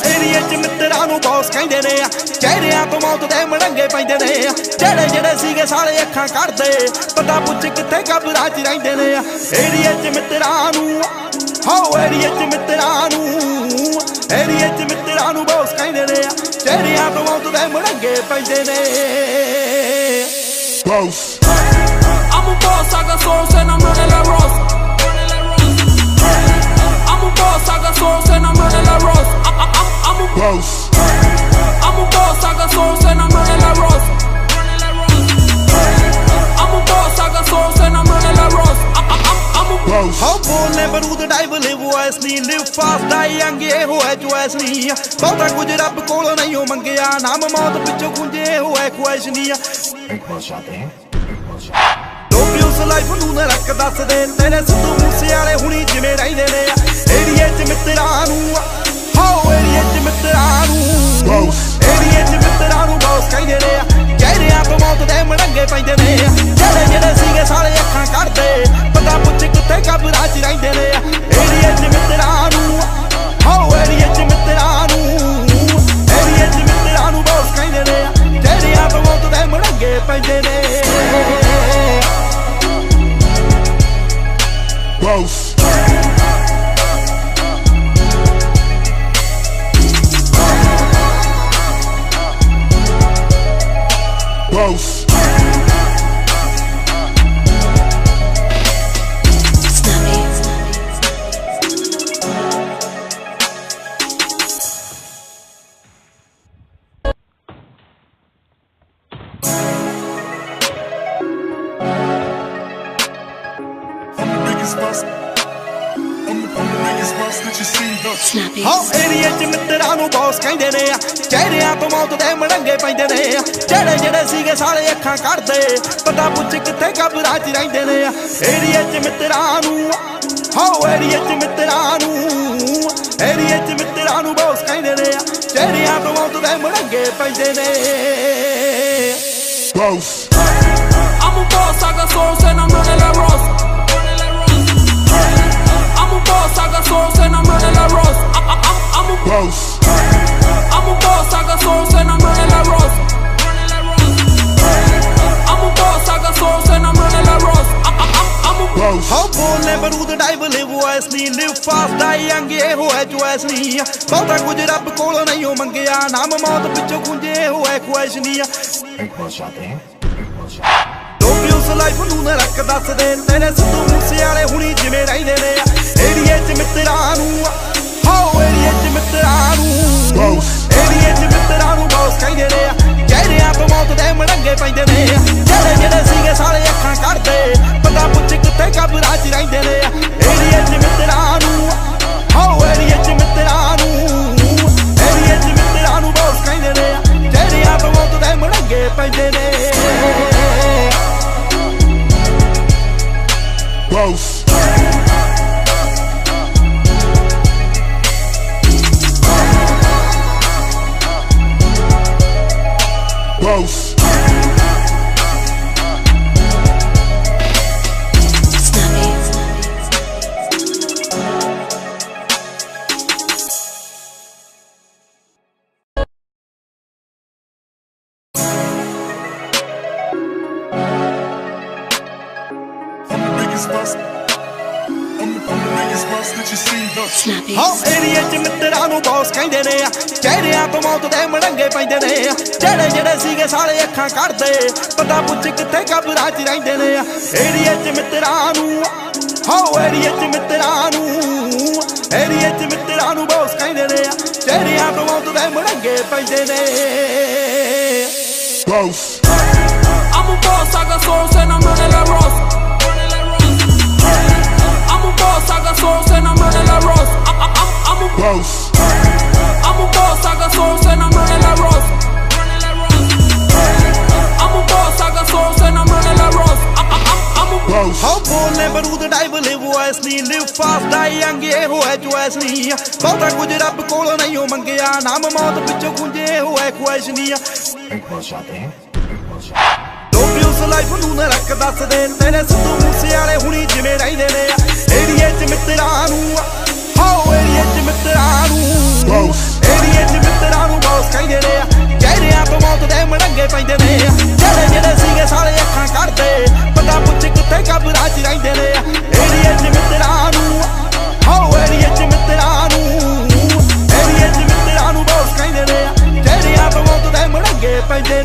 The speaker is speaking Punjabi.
ਏਰੀਏ ਚ ਮਿੱਤਰਾਂ ਨੂੰ ਬੌਸ ਕਹਿੰਦੇ ਨੇ ਆ, ਚਿਹਰਿਆਂ ਤੋਂ ਮੌਤ ਦੇ ਮੜੰਗੇ ਪੈਂਦੇ ਨੇ ਆ। ਜਿਹੜੇ ਜਿਹੜੇ ਸੀਗੇ ਸਾਲੇ ਅੱਖਾਂ ਕੱਢਦੇ, ਪਤਾ ਪੁੱਛ ਕਿੱਥੇ ਕਬਰਾਂ 'ਚ ਰਹਿੰਦੇ ਨੇ ਆ। ਏਰੀਏ ਚ ਮਿੱਤਰਾਂ ਨੂੰ, ਏਰੀਏ ਚ ਮਿੱਤਰਾਂ ਨੂੰ, ਏਰੀਏ ਚ ਮਿੱਤਰਾਂ ਨੂੰ ਬੌਸ ਕਹਿੰਦੇ ਨੇ ਆ। ਚਿਹਰਿਆਂ ਤੋਂ ਮੌਤ ਦੇ ਮੜੰਗੇ ਪੈਂਦੇ ਨੇ। I'm a boss, I got sauce and I'm running like Ross. I'm a boss, I got sauce and I'm running like Ross. I'm a boss. I'm a boss, I got sauce and I'm running like Ross. I'm a boss, I got sauce and I'm running like Ross. I'm a boss. ਬੋਲਨੇ ਬਰੂਦ ਡਾਈਵ ਲਿਵ ਵਾਇਸ ਨਹੀਂ, ਲਿਵ ਫਾਸਟ ਡਾਈ ਯੰਗ ਇਹ ਹੋਇਆ ਚੁਆਇਸ ਨਹੀਂ। ਬਹੁਤਾ ਕੁਝ ਰੱਬ ਕੋਲੋਂ ਨਹੀਂ ਉਹ ਮੰਗਿਆ, ਨਾਮ ਮੌਤ ਪਿੱਛੋਂ ਗੁੰਜੇ ਹੋਇਆ ਖੁਆਇਸ਼ ਨਹੀਂ। ਲੋਕੀ ਉਸ ਲਾਈਫ ਨੂੰ ਨਾ ਰੱਖ ਦੱਸਦੇ, ਤੇਰੇ ਸਿੱਧੂ ਮੂਸੇ ਵਾਲੇ ਹੁਣੀ ਜਿਵੇਂ ਰਹਿੰਦੇ ਨੇ ਆ। ਏਰੀਏ ਚ ਮਿੱਤਰਾਂ ਨੂੰ, ਏਰੀਏ ਚ ਮਿੱਤਰਾਂ ਨੂੰ, ਏਰੀਏ ਚ ਮਿੱਤਰਾਂ ਨੂੰ ਬੌਸ ਕਹਿੰਦੇ ਨੇ ਆ। ਚਿਹਰਿਆਂ ਤੋਂ ਮੌਤ ਦੇ ਮੜੰਗੇ ਪੈਂਦੇ ਨੇ ਆ। ਜਿਹੜੇ ਜਿਹੜੇ ਸੀਗੇ ਸਾਲੇ ਅੱਖਾਂ ਕੱਢਦੇ, ਪਤਾ ਪੁੱਛ ਕਿੱਥੇ ਕਬਰਾਂ 'ਚ ਰਹਿੰਦੇ ਨੇ ਆ। ਏਰੀਏ ਚ ਮਿੱਤਰਾਂ ਨੂੰ, ਏਰੀਏ ਚ ਮਿੱਤਰਾਂ ਨੂੰ, ਏਰੀਏ ਚ ਮਿੱਤਰਾਂ ਨੂੰ ਬੌਸ ਕਹਿੰਦੇ ਨੇ ਆ। ਚਿਹਰਿਆਂ ਤੋਂ ਮੌਤ ਦੇ ਮੜੰਗੇ ਪੈਂਦੇ ਨੇ। Boss. Boss. ਏਰੀਏ ਚ ਮਿੱਤਰਾਂ ਨੂੰ ਬੌਸ ਕਹਿੰਦੇ ਨੇ ਆ। ਚਿਹਰਿਆਂ ਤੋਂ ਮੌਤ ਦੇ ਮੜੰਗੇ ਪੈਂਦੇ ਨੇ ਆ। ਜਿਹੜੇ ਜਿਹੜੇ ਸੀਗੇ ਸਾਲੇ ਅੱਖਾਂ ਕੱਢਦੇ, ਪਤਾ ਪੁੱਛ ਕਿੱਥੇ ਕਬਰਾਂ 'ਚ ਰਹਿੰਦੇ ਨੇ ਆ। ਏਰੀਏ ਚ ਮਿੱਤਰਾਂ ਨੂੰ, ਏਰੀਏ ਚ ਮਿੱਤਰਾਂ ਨੂੰ, ਏਰੀਏ ਚ ਮਿੱਤਰਾਂ ਨੂੰ ਬੌਸ ਕਹਿੰਦੇ ਨੇ ਆ। ਚਿਹਰਿਆਂ ਤੋਂ ਮੌਤ ਦੇ ਮੜੰਗੇ ਪੈਂਦੇ ਨੇ। I'm a boss, I got sauce and I'm running like Ross. I'm a boss, I got sauce and I'm running like Ross. I'm a boss. I'm a boss, I got sauce and I'm running like Ross. I'm a boss, I got sauce and I'm running like Ross. I'm a boss. ਬੋਲਨੇ ਬਰੂਦ ਡਾਈਵ ਲਿਵ ਵਾਇਸ ਨਹੀਂ, ਲਿਵ ਫਾਸਟ ਡਾਈ ਯੰਗ ਇਹ ਹੋਇਆ ਚੁਆਇਸ ਨਹੀਂ। ਬਹੁਤਾ ਕੁਝ ਰੱਬ ਕੋਲੋਂ ਨਹੀਂ ਉਹ ਮੰਗਿਆ, ਨਾਮ ਮੌਤ ਪਿੱਛੋਂ ਗੁੰਜੇ ਹੋਇਆ ਖੁਆਇਸ਼ ਨਹੀਂ। ਲੋਕੀ ਉਸ ਲਾਈਫ ਨੂੰ ਨਾ ਰੱਖ ਦੱਸਦੇ, ਤੇਰੇ ਸਿੱਧੂ ਮੂਸੇ ਵਾਲੇ ਹੁਣੀ ਜਿਵੇਂ ਰਹਿੰਦੇ ਨੇ ਆ। ਏਰੀਏ ਚ ਮਿੱਤਰਾਂ ਨੂੰ, ਏਰੀਏ ਚ ਮਿੱਤਰਾਂ ਨੂੰ, ਏਰੀਏ ਚ ਮਿੱਤਰਾਂ ਨੂੰ ਬੌਸ ਕਹਿੰਦੇ ਨੇ ਆ। ਚਿਹਰਿਆਂ ਤੋਂ ਮੌਤ ਦੇ ਮੜੰਗੇ ਪੈਂਦੇ ਨੇ ਆ। ਜਿਹੜੇ ਜਿਹੜੇ ਸੀਗੇ ਸਾਲੇ ਅੱਖਾਂ ਕੱਢਦੇ, ਪਤਾ ਪੁੱਛ ਕਿੱਥੇ ਕਬਰਾਂ 'ਚ ਰਹਿੰਦੇ ਨੇ ਆ। ਏਰੀਏ ਚ ਮਿੱਤਰਾਂ ਨੂੰ, ਏਰੀਏ ਚ ਮਿੱਤਰਾਂ ਨੂੰ, ਏਰੀਏ ਚ ਮਿੱਤਰਾਂ ਨੂੰ ਬੌਸ ਕਹਿੰਦੇ ਨੇ ਆ। ਚਿਹਰਿਆਂ ਤੋਂ ਮੌਤ ਦੇ ਮੜੰਗੇ ਪੈਂਦੇ ਨੇ। Boss. Boss. ਏਰੀਏ ਚ ਮਿੱਤਰਾਂ ਨੂੰ ਬੌਸ ਕਹਿੰਦੇ ਨੇ ਆ। ਚਿਹਰਿਆਂ ਤੋਂ ਮੌਤ ਦੇ ਮੜੰਗੇ ਪੈਂਦੇ ਨੇ ਆ। ਜਿਹੜੇ ਜਿਹੜੇ ਸੀਗੇ ਸਾਲੇ ਅੱਖਾਂ ਕੱਢਦੇ, ਪਤਾ ਪੁੱਛ ਕਿੱਥੇ ਕਬਰਾਂ 'ਚ ਰਹਿੰਦੇ ਨੇ ਆ। ਏਰੀਏ ਚ ਮਿੱਤਰਾਂ ਨੂੰ, ਏਰੀਏ ਚ ਮਿੱਤਰਾਂ ਨੂੰ, ਏਰੀਏ ਚ ਮਿੱਤਰਾਂ ਨੂੰ ਬੌਸ ਕਹਿੰਦੇ ਨੇ ਆ। ਚਿਹਰਿਆਂ ਤੋਂ ਮੌਤ ਦੇ ਮੜੰਗੇ ਪੈਂਦੇ ਨੇ। I'm a boss, I got sauce and I'm running like Ross. I'm a boss, I got sauce and I'm running like Ross. I'm a boss. I'm a boss, I got sauce and I'm running like Ross. I'm a boss, I got sauce and I'm running like Ross. I'm a boss. ਬੋਲਨੇ ਬਰੂਦ ਡਾਈਵ ਲਿਵ ਵਾਇਸ ਨਹੀਂ, ਲਿਵ ਫਾਸਟ ਡਾਈ ਯੰਗ ਇਹ ਹੋਇਆ ਚੁਆਇਸ ਨਹੀਂ। ਬਹੁਤਾ ਕੁਝ ਰੱਬ ਕੋਲੋਂ ਨਹੀਂ ਉਹ ਮੰਗਿਆ, ਨਾਮ ਮੌਤ ਪਿੱਛੋਂ ਗੁੰਜੇ ਹੋਇਆ ਖੁਆਇਸ਼ ਨਹੀਂ। ਲੋਕੀ ਉਸ ਲਾਈਫ ਨੂੰ ਨਰਕ ਦੱਸਦੇ ਤੇਰੇ ਸਿੱਧੂ ਮੂਸੇ ਵਾਲੇ ਹੁਣੀ ਜਿਵੇਂ ਰਹਿੰਦੇ ਨੇ ਏਰੀਏ 'ਚ ਮਿੱਤਰਾਂ ਨੂੰ ਹੋ ਏਰੀਏ 'ਚ ਮਿੱਤਰਾਂ ਨੂੰ ਏਰੀਏ 'ਚ ਮਿੱਤਰਾਂ ਨੂੰ ਬੌਸ ਕਹਿੰਦੇ ਨੇ ਚਿਹਰਿਆਂ ਤੋਂ ਮੌਤ ਦੇ ਮੜੰਗੇ ਪੈਂਦੇ ਨੇ ਜਿਹੜੇ ਸੀਗੇ ਸਾਰੇ ਅੱਖਾਂ ਕੱਢਦੇ ਪਤਾ ਪੁੱਛ ਕਿੱਥੇ ਕਬਰਾਂ 'ਚ ਰਹਿੰਦੇ ਨੇ ਏਰੀਏ 'ਚ ਮਿੱਤਰਾਂ ਨੂੰ ਹੋ ਏਰੀਏ 'ਚ ਮਿੱਤਰਾਂ ਨੂੰ ਏਰੀਏ 'ਚ ਮਿੱਤਰਾਂ ਨੂੰ ਬੌਸ ਕਹਿੰਦੇ ਨੇ ਚਿਹਰਿਆਂ ਤੋਂ ਮੌਤ ਦੇ ਮੜੰਗੇ ਪੈਂਦੇ